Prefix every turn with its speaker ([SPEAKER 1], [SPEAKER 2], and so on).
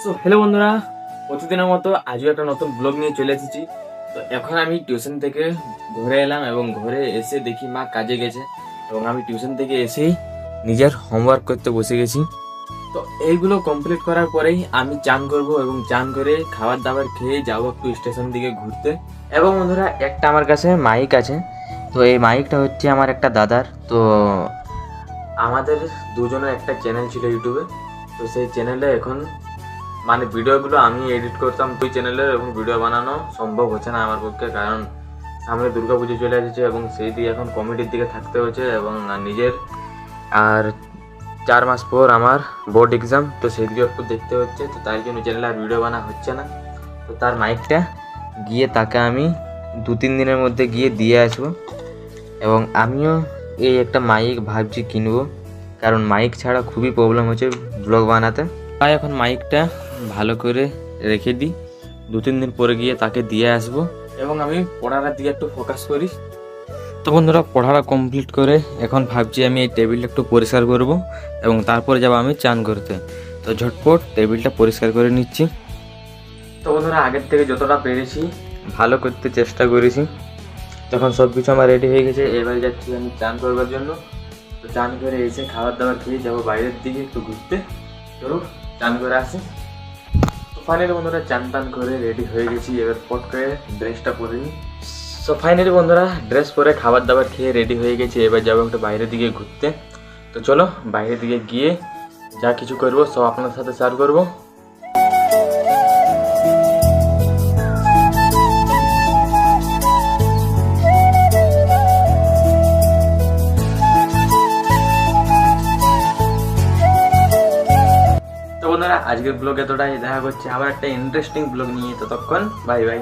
[SPEAKER 1] So hello বন্ধুরা, প্রতিদিনের মতো আজও একটা নতুন ব্লগ নিয়ে চলে এসেছি। তো এখন আমি টিউশন থেকে ঘরে এলাম এবং ঘরে এসে দেখি মা কাজে গেছে এবং আমি টিউশন থেকে এসেই নিজের হোমওয়ার্ক করতে বসে গেছি। তো এইগুলো কমপ্লিট করার পরেই আমি চান করব এবং চান করে খাবার দাবার খেয়ে যাবো একটু স্টেশন দিকে ঘুরতে। এবং বন্ধুরা, একটা আমার কাছে মাইক আছে। তো এই মাইকটা হচ্ছে আমার একটা দাদার। তো আমাদের দুজনের একটা চ্যানেল ছিল ইউটিউবে। তো সেই চ্যানেলে এখন মানে ভিডিওগুলো আমি এডিট করতাম দুই চ্যানেলের, এবং ভিডিও বানানো সম্ভব হচ্ছে না আমার পক্ষে, কারণ সামনে দুর্গাপুজো চলে এসেছে এবং সেই দিকে এখন কমিটির দিকে থাকতে হচ্ছে এবং নিজের আর 4 মাস পর আমার বোর্ড এক্সাম। তো সেই দিকে একটু দেখতে হচ্ছে, তো তাই জন্য চ্যানেলে আর ভিডিও বানা হচ্ছে না। তো তার মাইকটা গিয়ে তাকে আমি 2-3 দিনের মধ্যে গিয়ে দিয়ে আসবো। এবং আমিও এই একটা মাইক ভাবছি কিনবো, কারণ মাইক ছাড়া খুবই প্রবলেম হচ্ছে ব্লগ বানাতে। তাই এখন মাইকটা ভালো করে রেখে দিই, 2-3 দিন পরে গিয়ে তাকে দিয়ে আসবো এবং আমি পড়ার দিকে একটু ফোকাস করি। তো বন্ধুরা, পড়াটা কমপ্লিট করে এখন ভাবছি আমি এই টেবিলটা একটু পরিষ্কার করব এবং তারপরে যাবো আমি চান করতে। তো ঝটপট টেবিলটা পরিষ্কার করে নিচ্ছি। তো বন্ধুরা, আগের থেকে যতটা পেরেছি ভালো করতে চেষ্টা করেছি। তখন সব কিছু আমার রেডি হয়ে গেছে, এবারে যাচ্ছি আমি চান করবার জন্য। তো চান করে এসে খাবার দাবার খেয়ে যাবো বাইরের দিকে একটু ঘুরতে। চলো চান করে আসি। তো ফাইনালি বন্ধুরা, চান টান করে রেডি হয়ে গেছি, এবার পট করে ড্রেসটা পরে নিই। সো ফাইনালি বন্ধুরা, ড্রেস পরে খাবার দাবার খেয়ে রেডি হয়ে গেছি, এবার যাবো একটু বাইরের দিকে ঘুরতে। তো চলো বাইরের দিকে গিয়ে যা কিছু করবো সব আপনার সাথে শেয়ার করবো। তো বন্ধুরা, আজকের ব্লগ এতটাই, দেখা করছে আবার একটা ইন্টারেস্টিং ব্লগ নিয়ে। ততক্ষণ বাই বাই।